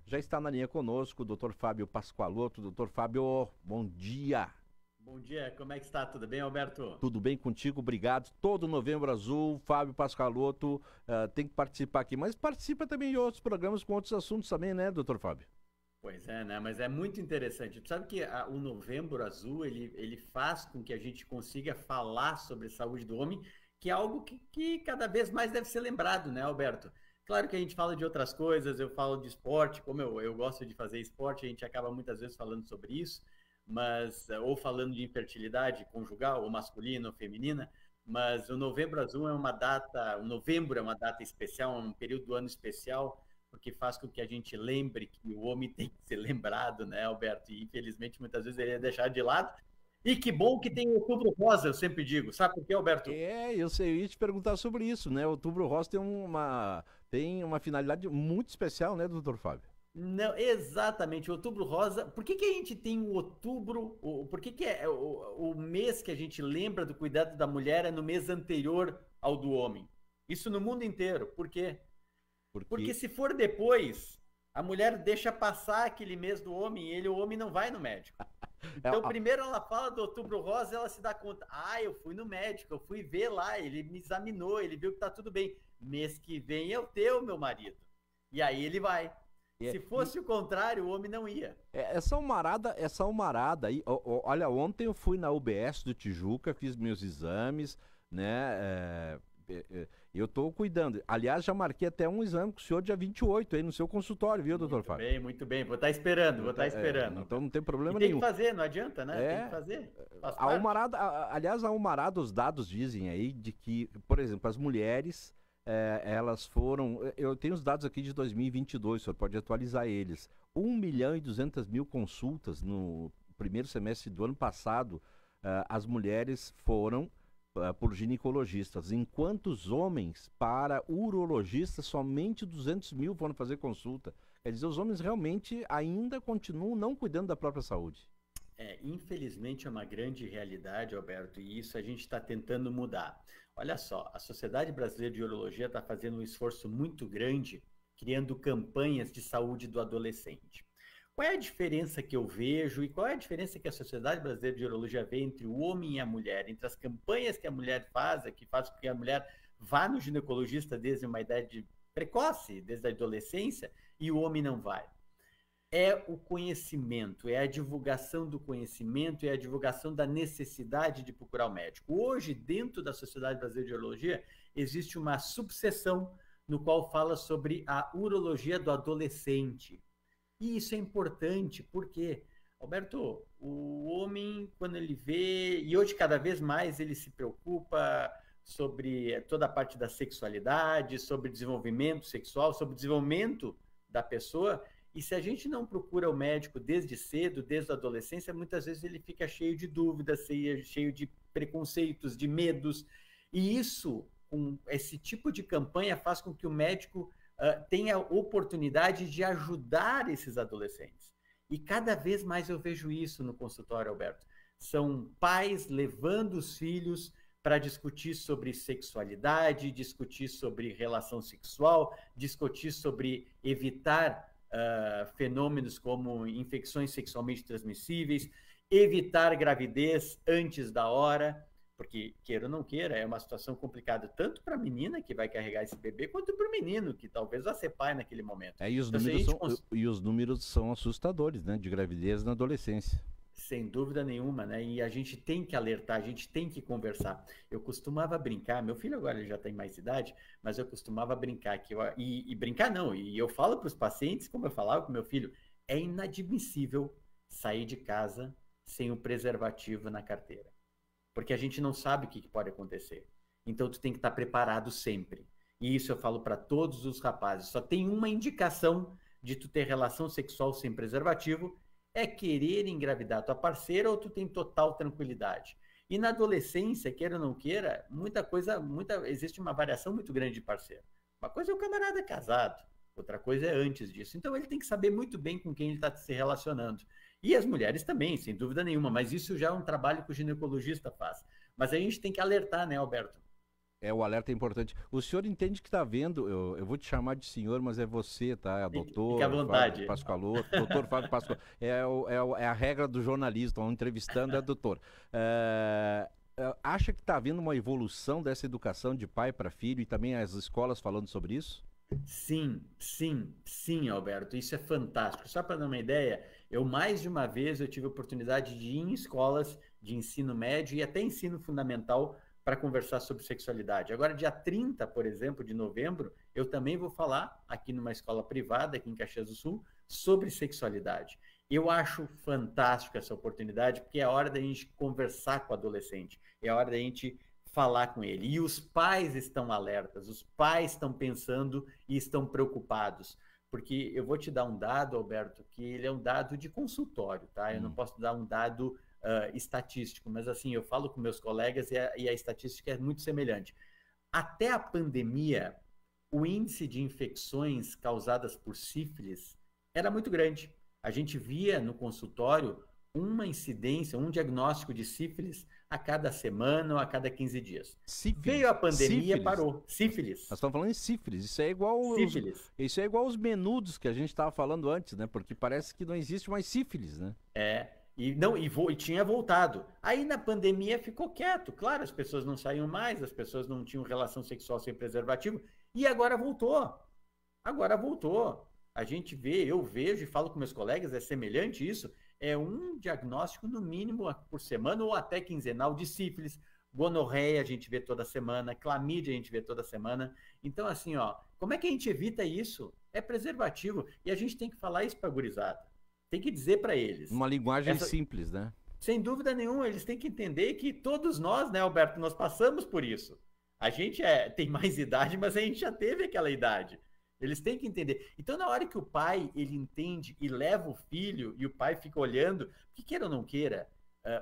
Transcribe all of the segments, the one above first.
Já está na linha conosco o Dr. Fábio Pascoaloto. Dr. Fábio, bom dia. Bom dia, como é que está? Tudo bem, Alberto? Tudo bem contigo? Obrigado. Todo Novembro Azul, Fábio Pascoaloto tem que participar aqui, mas participa também de outros programas com outros assuntos também, né, Dr. Fábio? Pois é, né? Mas é muito interessante. Tu sabe que o Novembro Azul, ele faz com que a gente consiga falar sobre saúde do homem, que é algo que cada vez mais deve ser lembrado, né, Alberto? Claro que a gente fala de outras coisas, eu falo de esporte, como eu gosto de fazer esporte, a gente acaba muitas vezes falando sobre isso, mas ou falando de infertilidade conjugal, ou masculina ou feminina, mas o Novembro Azul é uma data, o novembro é uma data especial, é um período do ano especial, porque faz com que a gente lembre que o homem tem que ser lembrado, né, Alberto? E infelizmente muitas vezes ele é deixado de lado. E que bom que tem o Outubro Rosa, eu sempre digo. Sabe por quê, Alberto? Eu sei, eu ia te perguntar sobre isso, né? Outubro Rosa tem uma finalidade muito especial, né, Dr. Fábio? Não, exatamente, Outubro Rosa. Por que a gente tem o outubro? Por que é o mês que a gente lembra do cuidado da mulher é no mês anterior ao do homem? Isso no mundo inteiro. Por quê? Porque Porque se for depois, a mulher deixa passar aquele mês do homem e o homem não vai no médico. é, Então, primeiro ela fala do Outubro Rosa, ela se dá conta. Ah, eu fui no médico, eu fui ver lá, ele me examinou, ele viu que tá tudo bem. Mês que vem é o teu, meu marido. E aí ele vai. é, Se fosse o contrário, o homem não ia. essa almarada aí, olha, ontem eu fui na UBS do Tijuca, fiz meus exames, né? Eu tô cuidando. Aliás, já marquei até um exame com o senhor dia 28 aí no seu consultório, viu, doutor Muito Fábio? bem, muito bem. Vou estar esperando, vou estar esperando. Então não tem E problema tem que nenhum. fazer, não adianta, né? Tem que É, fazer. Faz a parte. Almarada, aliás, a Almarada, os dados dizem aí de que, por exemplo, as mulheres, elas foram, eu tenho os dados aqui de 2022, o senhor pode atualizar eles, 1.200.000 consultas no primeiro semestre do ano passado, as mulheres foram por ginecologistas, enquanto os homens, para urologistas, somente 200.000 foram fazer consulta. Quer dizer, os homens realmente ainda continuam não cuidando da própria saúde. Infelizmente é uma grande realidade, Alberto, e isso a gente está tentando mudar. Olha só, a Sociedade Brasileira de Urologia está fazendo um esforço muito grande, criando campanhas de saúde do adolescente. Qual é a diferença que eu vejo e qual é a diferença que a Sociedade Brasileira de Urologia vê entre o homem e a mulher, entre as campanhas que a mulher faz, que faz com que a mulher vá no ginecologista desde uma idade precoce, desde a adolescência, e o homem não vai? É o conhecimento, é a divulgação do conhecimento, é a divulgação da necessidade de procurar o médico. Hoje, dentro da Sociedade Brasileira de Urologia, existe uma subseção no qual fala sobre a urologia do adolescente. E isso é importante, porque, Alberto, o homem, quando ele vê, e hoje cada vez mais ele se preocupa sobre toda a parte da sexualidade, sobre desenvolvimento sexual, sobre o desenvolvimento da pessoa, e se a gente não procura o médico desde cedo, desde a adolescência, muitas vezes ele fica cheio de dúvidas, cheio de preconceitos, de medos. E isso, com esse tipo de campanha, faz com que o médico tenha a oportunidade de ajudar esses adolescentes. E cada vez mais eu vejo isso no consultório, Alberto. São pais levando os filhos para discutir sobre sexualidade, discutir sobre relação sexual, discutir sobre evitar fenômenos como infecções sexualmente transmissíveis, evitar gravidez antes da hora, porque, queira ou não queira, é uma situação complicada tanto para a menina que vai carregar esse bebê, quanto para o menino, que talvez vá ser pai naquele momento. E os Então, se a números gente e os números são assustadores, né, de gravidez na adolescência. Sem dúvida nenhuma, né? E a gente tem que alertar, a gente tem que conversar. Eu costumava brincar, meu filho agora ele já tem mais idade, mas eu costumava brincar e brincar não, e eu falo para os pacientes, como eu falava com meu filho, é inadmissível sair de casa sem o preservativo na carteira, porque a gente não sabe o que pode acontecer. Então tu tem que estar preparado sempre. E isso eu falo para todos os rapazes. Só tem uma indicação de tu ter relação sexual sem preservativo, é querer engravidar tua parceira ou tu tem total tranquilidade. E na adolescência, queira ou não queira, existe uma variação muito grande de parceiro. Uma coisa é o camarada casado, outra coisa é antes disso. Então ele tem que saber muito bem com quem ele está se relacionando. E as mulheres também, sem dúvida nenhuma, mas isso já é um trabalho que o ginecologista faz. Mas a gente tem que alertar, né, Alberto? o alerta é importante. O senhor entende que está vendo, eu vou te chamar de senhor, mas é você, tá? É o doutor Fique à vontade. Fábio Pascoaloto, doutor Fábio Pascoaloto. É a regra do jornalismo, estão entrevistando, é doutor. Acha que está havendo uma evolução dessa educação de pai para filho e também as escolas falando sobre isso? Sim, sim, sim, Alberto, isso é fantástico. Só para dar uma ideia, mais de uma vez eu tive a oportunidade de ir em escolas de ensino médio e até ensino fundamental para conversar sobre sexualidade. Agora, dia 30, por exemplo, de novembro, eu também vou falar aqui numa escola privada, aqui em Caxias do Sul, sobre sexualidade. Eu acho fantástico essa oportunidade, porque é a hora da gente conversar com o adolescente, é a hora da gente falar com ele. E os pais estão alertas, os pais estão pensando e estão preocupados. Porque eu vou te dar um dado, Alberto, que ele é um dado de consultório, tá? Eu não posso dar um dado estatístico, mas assim, eu falo com meus colegas e a estatística é muito semelhante. Até a pandemia, o índice de infecções causadas por sífilis era muito grande. A gente via no consultório uma incidência, um diagnóstico de sífilis a cada semana ou a cada 15 dias. Sífilis. Veio a pandemia, Sífilis. Parou. Sífilis. Nós estamos falando em sífilis. Isso é igual isso é igual os menudos que a gente estava falando antes, né? Porque parece que não existe mais sífilis, né? E tinha voltado. Aí na pandemia ficou quieto. Claro, as pessoas não saíam mais, as pessoas não tinham relação sexual sem preservativo. E agora voltou. Agora voltou. A gente vê, eu vejo e falo com meus colegas, é semelhante isso. É um diagnóstico no mínimo por semana ou até quinzenal de sífilis. Gonorreia a gente vê toda semana, clamídia a gente vê toda semana. Então, assim, como é que a gente evita isso? É preservativo. E a gente tem que falar isso para a gurizada. Tem que dizer para eles. Uma linguagem simples, né? Sem dúvida nenhuma, eles têm que entender que todos nós, né, Alberto, nós passamos por isso. A gente tem mais idade, mas a gente já teve aquela idade. Eles têm que entender. Então, na hora que o pai, ele entende e leva o filho, e o pai fica olhando, que queira ou não queira,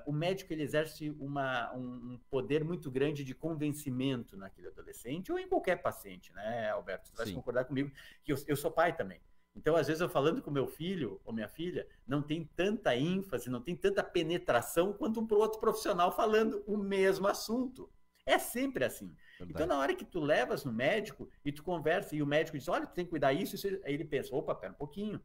o médico ele exerce um poder muito grande de convencimento naquele adolescente ou em qualquer paciente, né, Alberto? Você vai concordar comigo que eu sou pai também. Então, às vezes, eu falando com meu filho ou minha filha, não tem tanta ênfase, não tem tanta penetração quanto um outro profissional falando o mesmo assunto. É sempre assim. Verdade. Então, na hora que tu levas no médico e tu conversa e o médico diz, olha, tu tem que cuidar isso, aí ele pensa, opa, pera um pouquinho.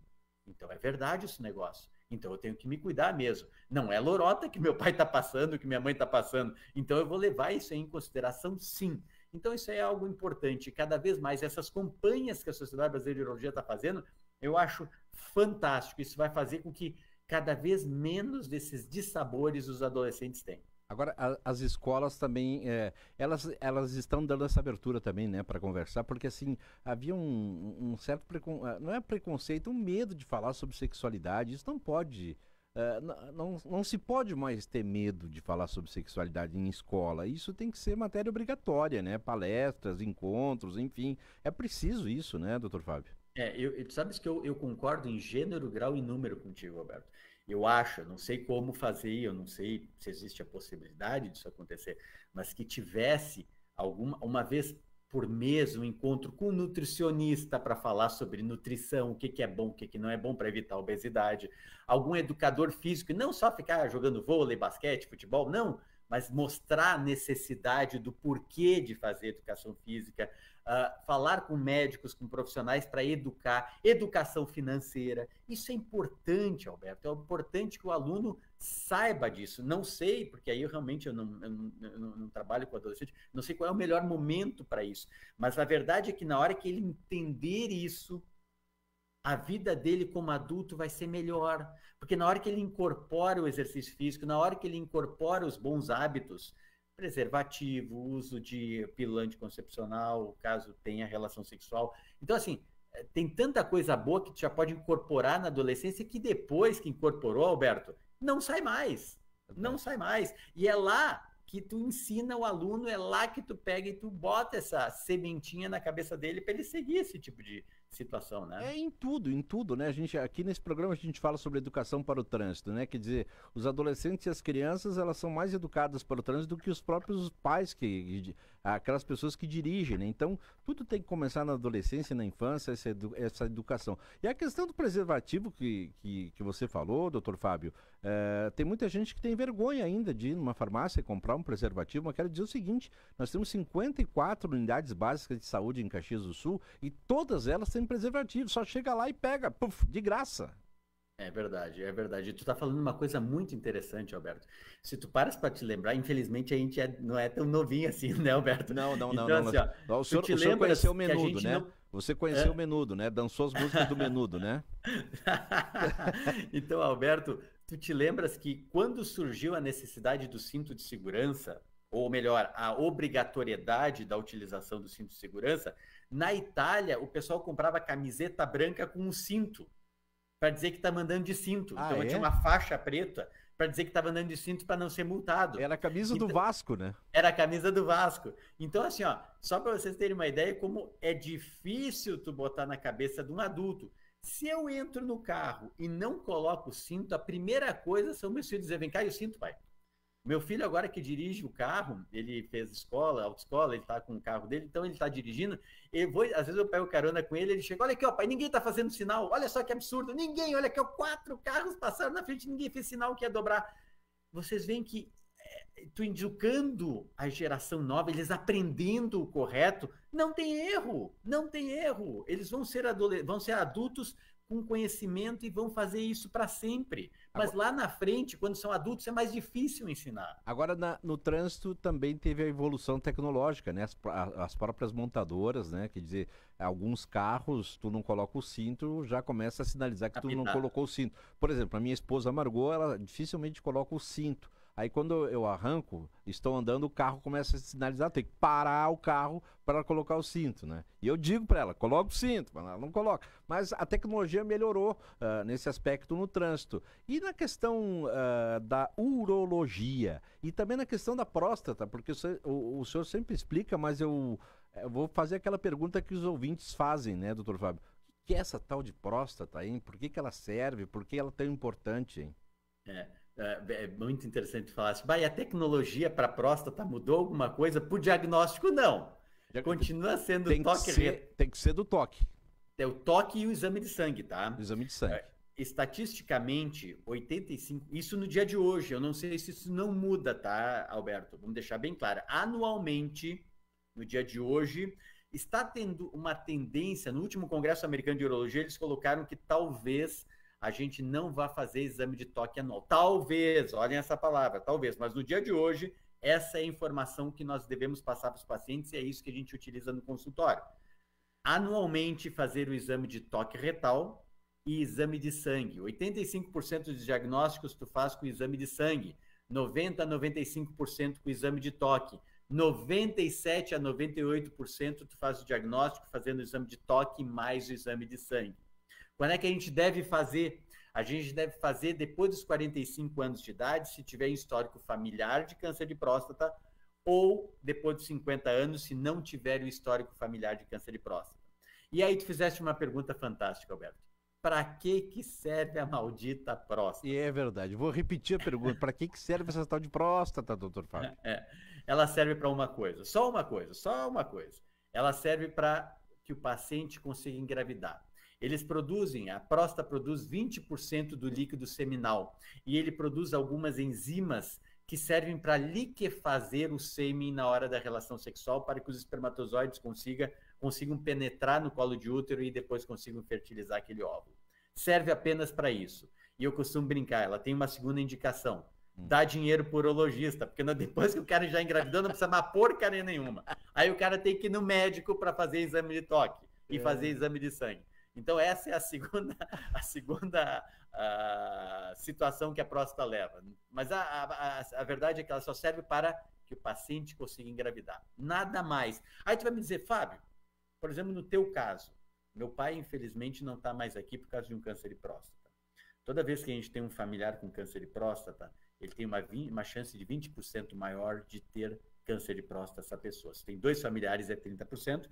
Então, é verdade esse negócio. Então, eu tenho que me cuidar mesmo. Não é lorota que meu pai está passando, que minha mãe está passando. Então, eu vou levar isso aí em consideração, sim. Então, isso é algo importante. Cada vez mais, essas campanhas que a Sociedade Brasileira de Urologia está fazendo, eu acho fantástico. Isso vai fazer com que cada vez menos desses dissabores os adolescentes tenham. Agora, as escolas também, elas estão dando essa abertura também, né, para conversar, porque assim, havia um certo, não é preconceito, um medo de falar sobre sexualidade. Isso não pode, não se pode mais ter medo de falar sobre sexualidade em escola. Isso tem que ser matéria obrigatória, né, palestras, encontros, enfim. É preciso isso, né, doutor Fábio? Tu sabes que eu concordo em gênero, grau e número contigo, Alberto. Eu acho, não sei como fazer, eu não sei se existe a possibilidade disso acontecer, mas que tivesse uma vez por mês um encontro com um nutricionista para falar sobre nutrição, o que é bom, o que não é bom para evitar a obesidade, algum educador físico, não só ficar jogando vôlei, basquete, futebol, não, mas mostrar a necessidade do porquê de fazer educação física, falar com médicos, com profissionais para educar, educação financeira. Isso é importante, Alberto, é importante que o aluno saiba disso. Não sei, porque aí eu não trabalho com adolescente, não sei qual é o melhor momento para isso, mas a verdade é que na hora que ele entender isso, a vida dele como adulto vai ser melhor, porque na hora que ele incorpora o exercício físico, na hora que ele incorpora os bons hábitos, preservativo, uso de pílula anticoncepcional, caso tenha relação sexual. Então, assim, tem tanta coisa boa que tu já pode incorporar na adolescência que depois que incorporou, Alberto, não sai mais. Não sai mais. E é lá que tu ensina o aluno, é lá que tu pega e tu bota essa sementinha na cabeça dele para ele seguir esse tipo situação, né? É em tudo, né? A gente, aqui nesse programa a gente fala sobre educação para o trânsito, né? Quer dizer, os adolescentes e as crianças, elas são mais educadas para o trânsito do que os próprios pais, aquelas pessoas que dirigem, né? Então, tudo tem que começar na adolescência, na infância, essa educação. E a questão do preservativo que você falou, doutor Fábio, tem muita gente que tem vergonha ainda de ir numa farmácia e comprar um preservativo, mas quero dizer o seguinte, nós temos 54 unidades básicas de saúde em Caxias do Sul e todas elas têm preservativo, só chega lá e pega, puf, de graça. É verdade, é verdade. Tu tá falando uma coisa muito interessante, Alberto. Se tu paras para te lembrar, infelizmente a gente não é tão novinho assim, né, Alberto? Não. Então, assim, ó, O tu te senhor lembras conheceu o que a Menudo, gente né? não... Você conheceu o Menudo, né? Dançou as músicas do Menudo, né? Então, Alberto, tu te lembras que quando surgiu a necessidade do cinto de segurança, ou melhor, a obrigatoriedade da utilização do cinto de segurança, na Itália o pessoal comprava camiseta branca com um cinto, para dizer que estava andando de cinto. Ah, Então, é? tinha uma faixa preta para dizer que estava andando de cinto para não ser multado. Era a camisa do Então, Vasco, né? era a camisa do Vasco. Então, assim, ó, só para vocês terem uma ideia como é difícil tu botar na cabeça de um adulto. Se eu entro no carro e não coloco o cinto, a primeira coisa são meus filhos dizer, vem cá, e o cinto, pai? Meu filho agora que dirige o carro, ele fez escola, autoescola, ele tá com o carro dele, então ele tá dirigindo, às vezes eu pego carona com ele, ele chega, olha aqui, ó, pai, ninguém tá fazendo sinal, olha só que absurdo, ninguém, olha aqui, ó, 4 carros passaram na frente, ninguém fez sinal que ia dobrar. Vocês veem que tu educando a geração nova, eles aprendendo o correto, não tem erro, não tem erro. Eles vão ser adultos com conhecimento e vão fazer isso para sempre. Mas lá na frente, quando são adultos, é mais difícil ensinar. Agora, no trânsito também teve a evolução tecnológica, né? As próprias montadoras, né? Quer dizer, alguns carros, tu não coloca o cinto, já começa a sinalizar que tu não colocou o cinto. Por exemplo, a minha esposa Margot, ela dificilmente coloca o cinto. Aí quando eu arranco, estou andando, o carro começa a sinalizar, tem que parar o carro para colocar o cinto, né? E eu digo para ela, coloca o cinto, mas ela não coloca. Mas a tecnologia melhorou nesse aspecto no trânsito. E na questão da urologia, e também na questão da próstata, porque o senhor sempre explica, mas eu vou fazer aquela pergunta que os ouvintes fazem, né, doutor Fábio? O que é essa tal de próstata, hein? Por que ela serve? Por que ela é tão importante, hein? É muito interessante falar assim, e a tecnologia para próstata mudou alguma coisa? Para o diagnóstico, não. Continua sendo toque. Tem que ser do toque. É o toque e o exame de sangue, tá? O exame de sangue. Estatisticamente, 85%, isso no dia de hoje, eu não sei se isso não muda, tá, Alberto? Vamos deixar bem claro. Anualmente, no dia de hoje, está tendo uma tendência, no último Congresso Americano de Urologia, eles colocaram que talvez a gente não vai fazer exame de toque anual. Talvez, olhem essa palavra, talvez, mas no dia de hoje, essa é a informação que nós devemos passar para os pacientes e é isso que a gente utiliza no consultório. Anualmente, fazer o exame de toque retal e exame de sangue. 85% dos diagnósticos tu faz com o exame de sangue, 90% a 95% com o exame de toque, 97% a 98% tu faz o diagnóstico fazendo o exame de toque mais o exame de sangue. Quando é que a gente deve fazer? A gente deve fazer depois dos 45 anos de idade, se tiver histórico familiar de câncer de próstata, ou depois dos 50 anos, se não tiver o histórico familiar de câncer de próstata. E aí tu fizeste uma pergunta fantástica, Alberto. Para que serve a maldita próstata? E é verdade. Vou repetir a pergunta. Para que serve essa tal de próstata, doutor Fábio? Ela serve para uma coisa, só uma coisa. Ela serve para que o paciente consiga engravidar. A próstata produz 20% do líquido seminal e ele produz algumas enzimas que servem para liquefazer o sêmen na hora da relação sexual para que os espermatozoides consigam penetrar no colo de útero e depois consigam fertilizar aquele óvulo. Serve apenas para isso. E eu costumo brincar, ela tem uma segunda indicação. Dá dinheiro para o urologista, porque depois que o cara já engravidou, não precisa mais porcaria nenhuma. Aí o cara tem que ir no médico para fazer exame de toque e fazer exame de sangue. Então, essa é a segunda situação que a próstata leva. Mas a verdade é que ela só serve para que o paciente consiga engravidar. Nada mais. Aí tu vai me dizer, Fábio, por exemplo, no teu caso, meu pai, infelizmente, não está mais aqui por causa de um câncer de próstata. Toda vez que a gente tem um familiar com câncer de próstata, ele tem uma chance de 20% maior de ter câncer de próstata essa pessoa. Se tem 2 familiares, é 30%.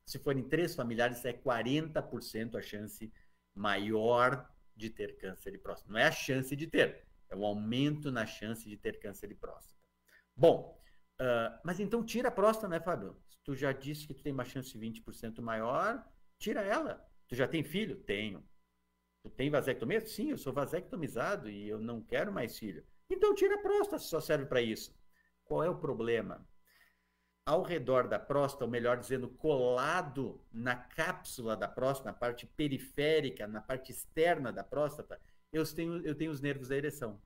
Se forem 3 familiares, é 40% a chance maior de ter câncer de próstata. Não é a chance de ter, é o aumento na chance de ter câncer de próstata. Bom, mas então tira a próstata, né, Fábio? Tu já disse que tu tem uma chance 20% maior, tira ela. Tu já tem filho? Tenho. Tu tem vasectomia? Sim, eu sou vasectomizado e eu não quero mais filho. Então tira a próstata, só serve para isso. Qual é o problema? Ao redor da próstata, ou melhor dizendo, colado na cápsula da próstata, na parte periférica, na parte externa da próstata, eu tenho os nervos da ereção.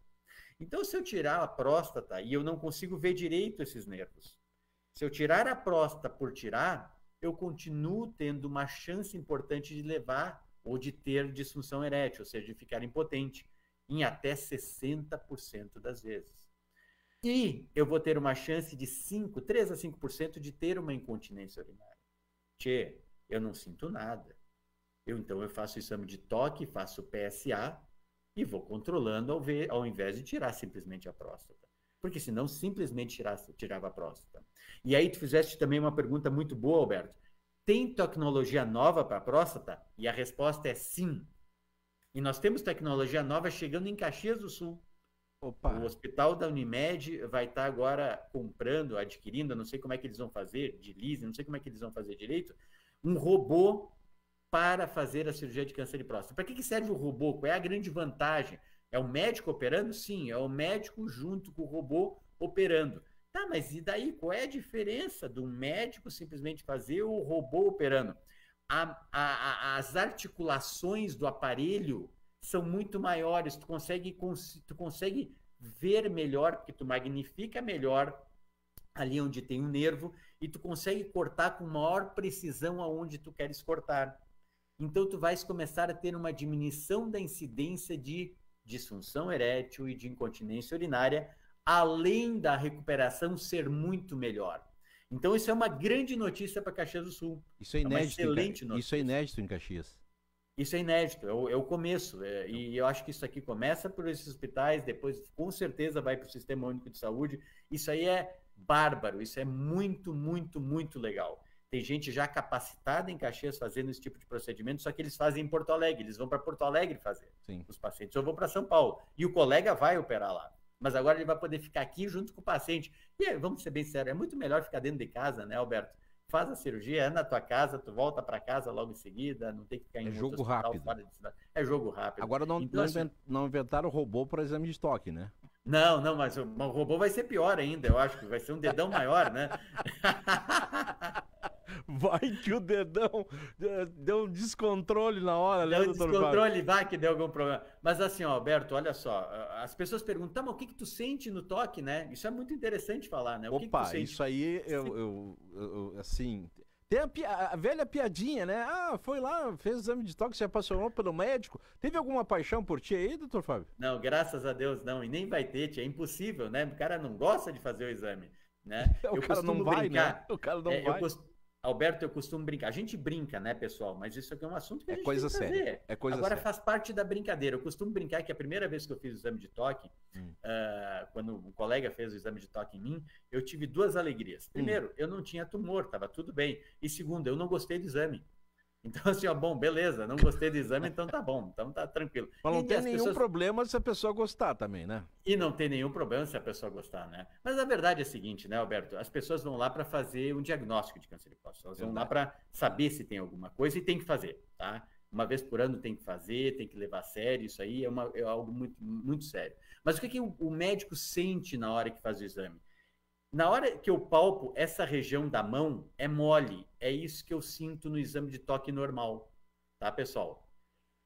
Então, se eu tirar a próstata e eu não consigo ver direito esses nervos, se eu tirar a próstata por tirar, eu continuo tendo uma chance importante de levar ou de ter disfunção erétil, ou seja, de ficar impotente, em até 60% das vezes. E eu vou ter uma chance de 3 a 5% de ter uma incontinência urinária. Tchê, eu não sinto nada. Então eu faço exame de toque, faço PSA e vou controlando ao invés de tirar simplesmente a próstata. Porque senão simplesmente tirava a próstata. E aí tu fizeste também uma pergunta muito boa, Alberto. Tem tecnologia nova para a próstata? E a resposta é sim. E nós temos tecnologia nova chegando em Caxias do Sul. Opa. O hospital da Unimed vai estar agora comprando, adquirindo, não sei como é que eles vão fazer, de leasing, não sei como é que eles vão fazer direito, um robô para fazer a cirurgia de câncer de próstata. Para que serve o robô? Qual é a grande vantagem? É o médico operando? Sim, é o médico junto com o robô operando. Tá, mas e daí? Qual é a diferença do médico simplesmente fazer o robô operando? As articulações do aparelho são muito maiores, tu consegue ver melhor, porque tu magnifica melhor ali onde tem um nervo e tu consegue cortar com maior precisão aonde tu queres cortar. Então tu vais começar a ter uma diminuição da incidência de disfunção erétil e de incontinência urinária, além da recuperação ser muito melhor. Então isso é uma grande notícia para Caxias do Sul. Isso é inédito, é uma excelente notícia. Isso é inédito em Caxias. Isso é inédito, é o começo. E eu acho que isso aqui começa por esses hospitais, depois com certeza vai para o Sistema Único de Saúde. Isso aí é bárbaro, isso é muito, muito, muito legal. Tem gente já capacitada em Caxias fazendo esse tipo de procedimento, só que eles fazem em Porto Alegre, eles vão para Porto Alegre fazer. Sim. Os pacientes. Eu vou para São Paulo e o colega vai operar lá. Mas agora ele vai poder ficar aqui junto com o paciente. E aí, vamos ser bem sérios, é muito melhor ficar dentro de casa, né, Alberto? Faz a cirurgia, anda na tua casa, tu volta para casa logo em seguida, não tem que ficar em jogo rápido. Fora de cidade. É jogo rápido. Agora não inventaram o robô para exame de estoque, né? Não, mas o robô vai ser pior ainda, eu acho que vai ser um dedão maior, né? Vai que o dedão deu um descontrole na hora, né, doutor Fábio? Descontrole, vai que deu algum problema. Mas assim, ó, Alberto, olha só, as pessoas perguntam, mas o que tu sente no toque, né? Isso é muito interessante falar, né? Opa, que tu sente? Isso aí, assim... Tem a velha piadinha, né? Ah, foi lá, fez o exame de toque, se apaixonou pelo médico. Teve alguma paixão por ti aí, doutor Fábio? Não, graças a Deus não, e nem vai ter, é impossível, né? O cara não gosta de fazer o exame, né? O cara não vai, né? O cara não vai. Alberto, eu costumo brincar. A gente brinca, né, pessoal? Mas isso aqui é um assunto que a gente coisa tem que fazer. Séria. É coisa Agora séria. Faz parte da brincadeira. Eu costumo brincar que a primeira vez que eu fiz o exame de toque, quando um colega fez o exame de toque em mim, eu tive 2 alegrias. Primeiro, eu não tinha tumor, estava tudo bem. E segundo, eu não gostei do exame. Então, assim, ó, bom, beleza, não gostei do exame, então tá bom, então tá tranquilo. Mas não tem nenhum problema se a pessoa gostar também, né? E não tem nenhum problema se a pessoa gostar, né? Mas a verdade é a seguinte, né, Alberto? As pessoas vão lá para fazer um diagnóstico de câncer de próstata. Elas vão lá para saber se tem alguma coisa e tem que fazer, tá? Uma vez por ano tem que fazer, tem que levar a sério, isso aí é algo muito, muito sério. Mas o que o médico sente na hora que faz o exame? Na hora que eu palpo essa região da mão, é mole. É isso que eu sinto no exame de toque normal. Tá, pessoal?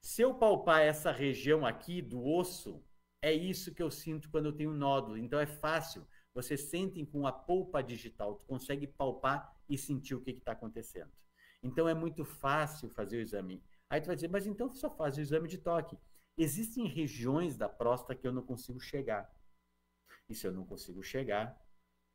Se eu palpar essa região aqui do osso, é isso que eu sinto quando eu tenho nódulo. Então é fácil. Vocês sentem com a polpa digital. Tu consegue palpar e sentir o que está acontecendo. Então é muito fácil fazer o exame. Aí tu vai dizer, mas então só faz o exame de toque. Existem regiões da próstata que eu não consigo chegar. E se eu não consigo chegar,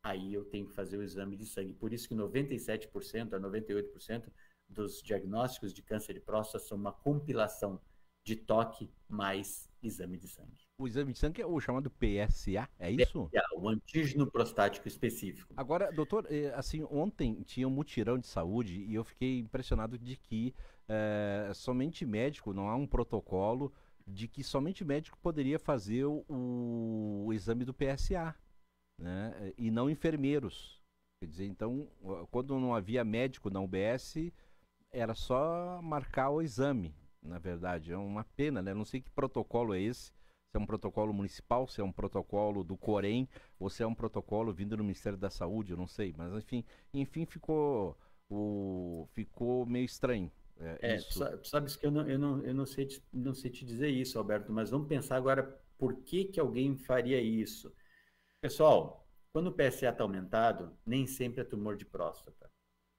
aí eu tenho que fazer o exame de sangue. Por isso que 97% a 98% dos diagnósticos de câncer de próstata são uma compilação de toque mais exame de sangue. O exame de sangue é o chamado PSA, é isso? PSA, o antígeno prostático específico. Agora, doutor, assim, ontem tinha um mutirão de saúde e eu fiquei impressionado de que somente médico, não há um protocolo de que somente médico poderia fazer o exame do PSA, né? E não enfermeiros. Quer dizer, então, quando não havia médico na UBS, era só marcar o exame, na verdade. É uma pena, né? Não sei que protocolo é esse, se é um protocolo municipal, se é um protocolo do Corém, ou se é um protocolo vindo do Ministério da Saúde, eu não sei. Mas, enfim ficou meio estranho. Isso. Tu sabes que eu não sei te dizer isso, Alberto, mas vamos pensar agora por que que alguém faria isso. Pessoal, quando o PSA está aumentado, nem sempre é tumor de próstata.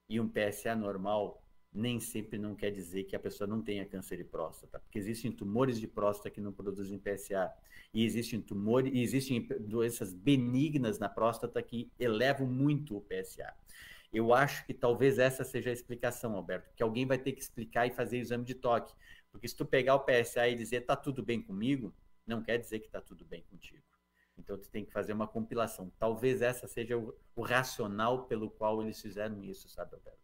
E um PSA normal nem sempre não quer dizer que a pessoa não tenha câncer de próstata, porque existem tumores de próstata que não produzem PSA, e existem doenças benignas na próstata que elevam muito o PSA. Eu acho que talvez essa seja a explicação, Alberto, que alguém vai ter que explicar e fazer exame de toque, porque se tu pegar o PSA e dizer tá tudo bem comigo, não quer dizer que tá tudo bem contigo. Então, tu tem que fazer uma compilação. Talvez essa seja o racional pelo qual eles fizeram isso, sabe, Alberto?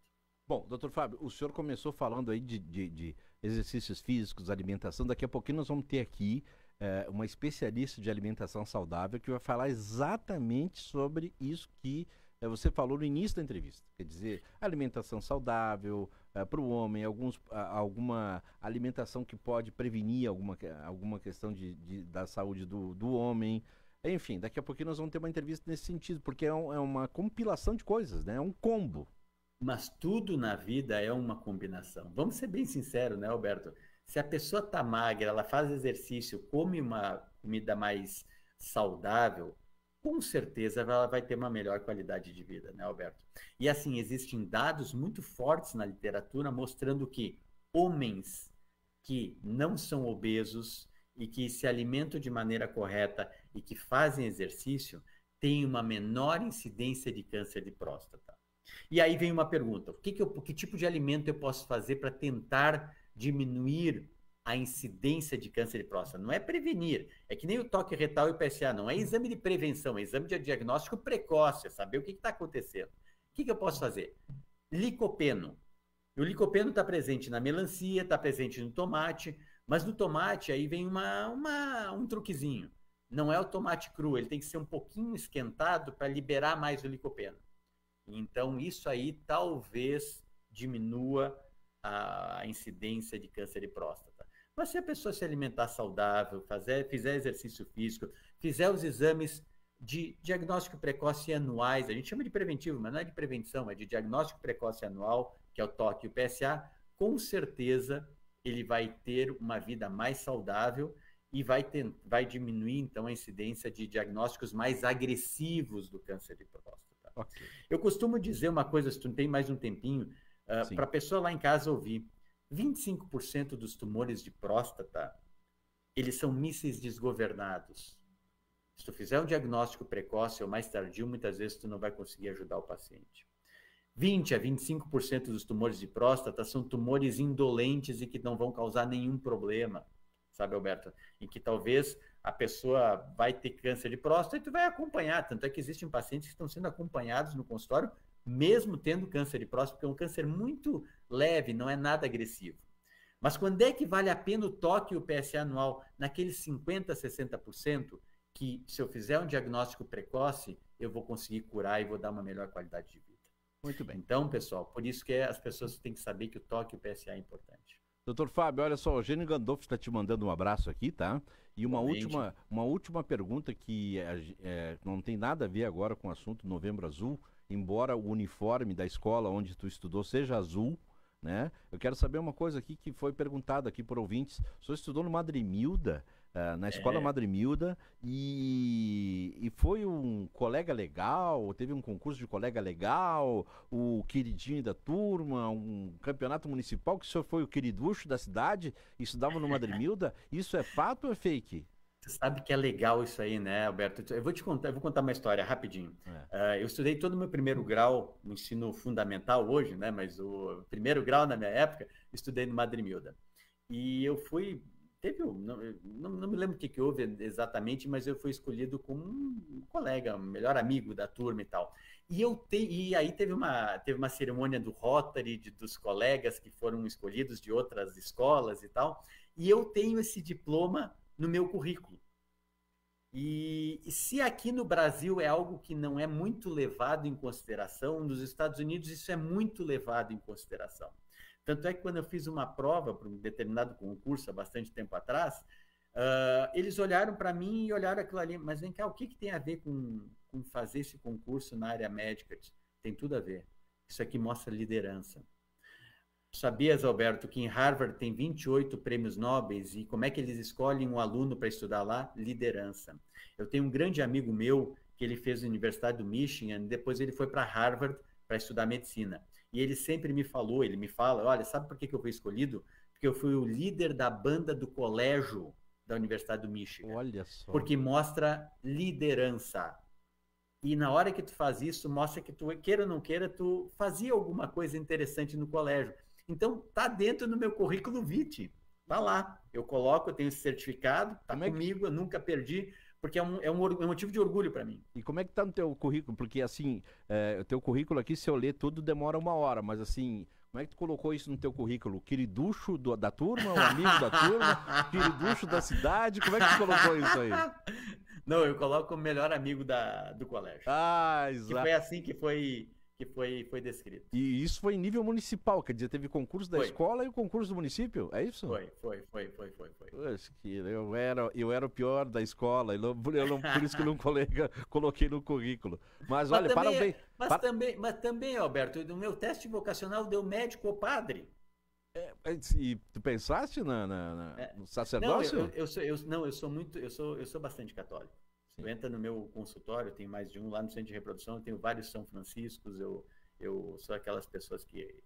Bom, doutor Fábio, o senhor começou falando aí de exercícios físicos, alimentação. Daqui a pouquinho nós vamos ter aqui uma especialista de alimentação saudável que vai falar exatamente sobre isso que você falou no início da entrevista. Quer dizer, alimentação saudável para o homem, alguma alimentação que pode prevenir alguma questão da saúde do homem. Enfim, daqui a pouquinho nós vamos ter uma entrevista nesse sentido, porque é uma compilação de coisas, né? É um combo. Mas tudo na vida é uma combinação. Vamos ser bem sinceros, né, Alberto? Se a pessoa está magra, ela faz exercício, come uma comida mais saudável, com certeza ela vai ter uma melhor qualidade de vida, né, Alberto? E assim, existem dados muito fortes na literatura mostrando que homens que não são obesos e que se alimentam de maneira correta e que fazem exercício têm uma menor incidência de câncer de próstata. E aí vem uma pergunta: que tipo de alimento eu posso fazer para tentar diminuir a incidência de câncer de próstata? Não é prevenir, é que nem o toque retal e o PSA, não é exame de prevenção, é exame de diagnóstico precoce, é saber o que está acontecendo. O que eu posso fazer? Licopeno. O licopeno está presente na melancia, está presente no tomate, mas no tomate aí vem um truquezinho. Não é o tomate cru, ele tem que ser um pouquinho esquentado para liberar mais o licopeno. Então, isso aí talvez diminua a incidência de câncer de próstata. Mas se a pessoa se alimentar saudável, fizer exercício físico, fizer os exames de diagnóstico precoce anuais, a gente chama de preventivo, mas não é de prevenção, é de diagnóstico precoce anual, que é o toque e o PSA, com certeza ele vai ter uma vida mais saudável e vai diminuir, então, a incidência de diagnósticos mais agressivos do câncer de próstata. Ok. Eu costumo dizer uma coisa, se tu tem mais um tempinho, para a pessoa lá em casa ouvir. 25% dos tumores de próstata, eles são mísseis desgovernados. Se tu fizer um diagnóstico precoce ou mais tardio, muitas vezes tu não vai conseguir ajudar o paciente. 20 a 25% dos tumores de próstata são tumores indolentes e que não vão causar nenhum problema, sabe, Alberto? Em que talvez a pessoa vai ter câncer de próstata e tu vai acompanhar. Tanto é que existem pacientes que estão sendo acompanhados no consultório, mesmo tendo câncer de próstata, porque é um câncer muito leve, não é nada agressivo. Mas quando é que vale a pena o toque e o PSA anual? Naqueles 50%, 60%, que se eu fizer um diagnóstico precoce, eu vou conseguir curar e vou dar uma melhor qualidade de vida. Muito bem. Então, pessoal, por isso que as pessoas têm que saber que o toque e o PSA é importante. Doutor Fábio, olha só, o Eugênio Gandolfo está te mandando um abraço aqui, tá? E uma última pergunta que não tem nada a ver agora com o assunto Novembro Azul, embora o uniforme da escola onde tu estudou seja azul, né? Eu quero saber uma coisa aqui que foi perguntada aqui por ouvintes. O senhor estudou no Madre Milda, na escola Madre Milda, e foi um colega legal, teve um concurso de colega legal, o queridinho da turma, um campeonato municipal, que o senhor foi o queriducho da cidade e estudava no Madre Milda. Isso é fato ou é fake? Você sabe que é legal isso aí, né, Alberto? Eu vou contar uma história rapidinho. Eu estudei todo o meu primeiro grau no ensino fundamental hoje, né? Mas o primeiro grau na minha época, estudei no Madre Milda. E eu fui não me lembro o que houve exatamente, mas eu fui escolhido como um colega, um melhor amigo da turma e tal. E aí teve uma cerimônia do Rotary, dos colegas que foram escolhidos de outras escolas e tal, e eu tenho esse diploma no meu currículo. E se aqui no Brasil é algo que não é muito levado em consideração, nos Estados Unidos isso é muito levado em consideração. Tanto é que quando eu fiz uma prova para um determinado concurso há bastante tempo atrás, eles olharam para mim e olharam aquilo ali, mas vem cá, o que tem a ver com fazer esse concurso na área médica? Tem tudo a ver. Isso aqui mostra liderança. Sabias, Alberto, que em Harvard tem 28 prêmios Nobel e como é que eles escolhem um aluno para estudar lá? Liderança. Eu tenho um grande amigo meu que ele fez a Universidade do Michigan, depois ele foi para Harvard para estudar medicina. E ele sempre me fala, olha, sabe por que eu fui escolhido? Porque eu fui o líder da banda do colégio da Universidade do Michigan. Olha só. Porque mostra liderança. E na hora que tu faz isso, mostra que tu, queira ou não queira, tu fazia alguma coisa interessante no colégio. Então, tá dentro do meu currículo vitae. Tá lá. Eu coloco, eu tenho esse certificado, tá comigo, eu nunca perdi, porque é um motivo de orgulho para mim. E como é que tá no teu currículo? Porque, assim, o teu currículo aqui, se eu ler tudo, demora 1 hora, mas, assim, como é que tu colocou isso no teu currículo? Queriducho da turma, um amigo da turma, queriducho da cidade, como é que tu colocou isso aí? Não, eu coloco o melhor amigo do colégio. Ah, exato. Que foi assim que foi descrito. E isso foi em nível municipal, quer dizer, teve concurso da escola e o concurso do município, é isso? Foi. Acho que eu era o pior da escola, por isso que eu não coloquei no currículo. Mas olha, parabéns. Mas também, Alberto, no meu teste vocacional deu médico ou padre. E tu pensaste no sacerdócio? Eu sou bastante católico. Tu entra no meu consultório, eu tenho mais de um lá no centro de reprodução, eu tenho vários São Franciscos, eu sou aquelas pessoas que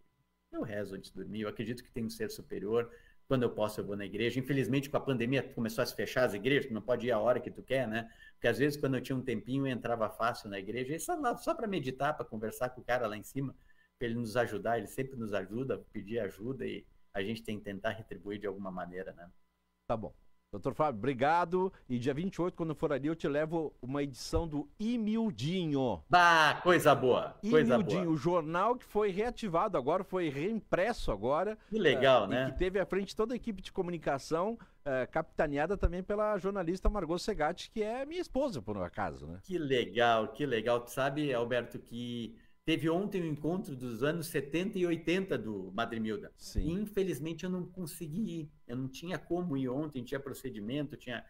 eu rezo antes de dormir, eu acredito que tem um ser superior, quando eu posso eu vou na igreja. Infelizmente com a pandemia começou a se fechar as igrejas, tu não pode ir a hora que tu quer, né? Porque às vezes quando eu tinha um tempinho eu entrava fácil na igreja, e só para meditar, para conversar com o cara lá em cima, para ele nos ajudar, ele sempre nos ajuda, pedir ajuda e a gente tem que tentar retribuir de alguma maneira, né? Tá bom. Doutor Fábio, obrigado. E dia 28, quando for ali, eu te levo uma edição do Imildinho. Bah, coisa boa. Imildinho, o jornal que foi reativado agora, foi reimpresso agora. Que legal, né? E que teve à frente toda a equipe de comunicação, capitaneada também pela jornalista Margot Segatti, que é minha esposa, por um acaso, né? Que legal, que legal. Tu sabe, Alberto, que teve ontem o encontro dos anos 70 e 80 do Madrimilda. Sim. E, infelizmente, eu não consegui ir. Eu não tinha como ir ontem, tinha procedimento, tinha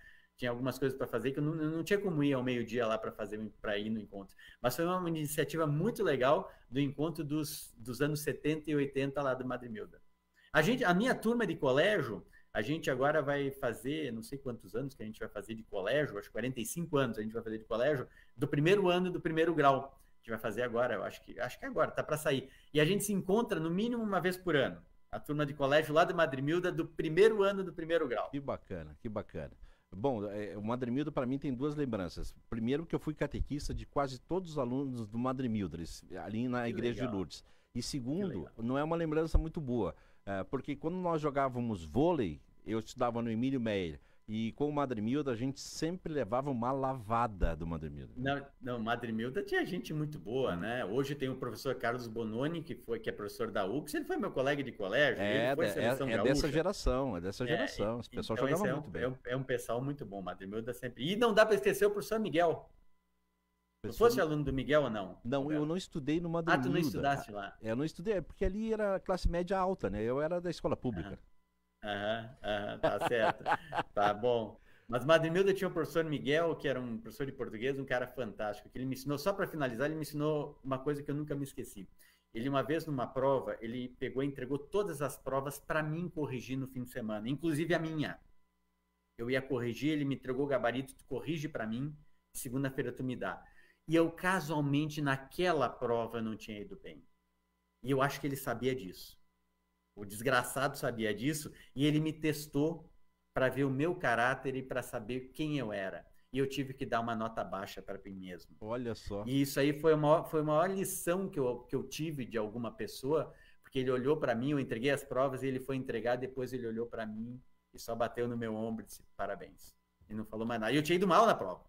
algumas coisas para fazer, que eu não tinha como ir ao meio-dia lá para ir no encontro. Mas foi uma iniciativa muito legal do encontro dos anos 70 e 80 lá do Madrimilda. A minha turma de colégio, a gente agora vai fazer, não sei quantos anos que a gente vai fazer de colégio, acho que 45 anos a gente vai fazer de colégio, do primeiro ano do primeiro grau. A gente vai fazer agora, eu acho que agora, tá para sair. E a gente se encontra no mínimo uma vez por ano. A turma de colégio lá do Madrimilda do primeiro ano do primeiro grau. Que bacana, que bacana. Bom, o Madrimilda para mim tem 2 lembranças. Primeiro que eu fui catequista de quase todos os alunos do Madrimilda, ali na igreja de Lourdes. E segundo, não é uma lembrança muito boa, porque quando nós jogávamos vôlei, eu estudava no Emílio Meyer, e com o Madrimilda, a gente sempre levava uma lavada do Madrimilda. Não, Madrimilda tinha gente muito boa, né? Hoje tem o professor Carlos Bononi, que é professor da UX, ele foi meu colega de colégio, ele foi seleção gaúcha. Dessa geração, Esse pessoal então jogava muito bem. É um pessoal muito bom, Madrimilda sempre. E não dá para esquecer o professor Miguel. Tu fosse aluno do Miguel ou não? Não, eu não estudei no Madrimilda. Ah, tu não estudaste lá? Eu não estudei, porque ali era classe média alta, né? Eu era da escola pública. Tá certo. Tá bom. Mas Madrimilda tinha o professor Miguel, que era um professor de português, um cara fantástico, que ele me ensinou, só para finalizar, ele me ensinou uma coisa que eu nunca me esqueci. Ele, uma vez numa prova, ele pegou e entregou todas as provas para mim corrigir no fim de semana, inclusive a minha. Eu ia corrigir, ele me entregou o gabarito, tu corrige para mim, segunda-feira tu me dá. E eu, casualmente, naquela prova, não tinha ido bem. E eu acho que ele sabia disso. O desgraçado sabia disso e ele me testou para ver o meu caráter e para saber quem eu era. E eu tive que dar uma nota baixa para mim mesmo. Olha só. E isso aí foi a maior lição que eu tive de alguma pessoa, porque ele olhou para mim, eu entreguei as provas e ele foi entregar, depois ele olhou para mim e só bateu no meu ombro e disse parabéns. E não falou mais nada. E eu tinha ido mal na prova.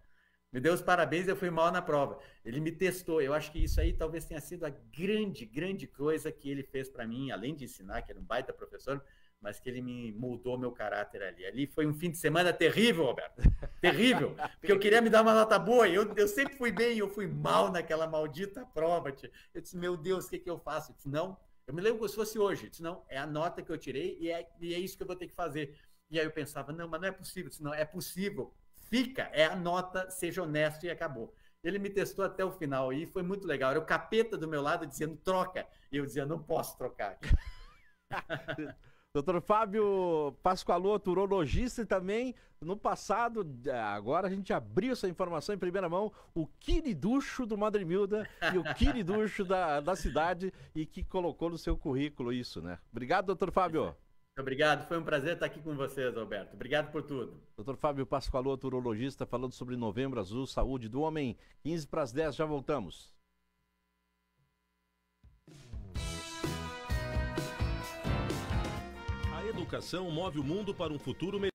Me deu os parabéns e eu fui mal na prova. Ele me testou. Eu acho que isso aí talvez tenha sido a grande coisa que ele fez para mim, além de ensinar, que era um baita professor, mas que ele me moldou meu caráter ali. Ali foi um fim de semana terrível, Roberto. Terrível. Porque eu queria me dar uma nota boa e eu sempre fui bem e eu fui mal naquela maldita prova. Tia. Eu disse, meu Deus, o que eu faço? Eu disse, não. Eu me lembro como se fosse hoje. Eu disse, não, é a nota que eu tirei e é isso que eu vou ter que fazer. E aí eu pensava, não, mas não é possível. Eu disse, não, é possível. Fica, é a nota, seja honesto e acabou. Ele me testou até o final e foi muito legal. Era o capeta do meu lado dizendo, troca. E eu dizia, não posso trocar. Doutor Fábio Pascoaloto, urologista e também, no passado, agora a gente abriu essa informação em primeira mão, o queriducho do Madrimilda e o queriducho da cidade e que colocou no seu currículo isso, né? Obrigado, doutor Fábio. Obrigado, foi um prazer estar aqui com vocês, Alberto. Obrigado por tudo. Doutor Fábio Pascoaloto, urologista, falando sobre Novembro Azul, saúde do homem. 15 para as 10, já voltamos. A educação move o mundo para um futuro melhor.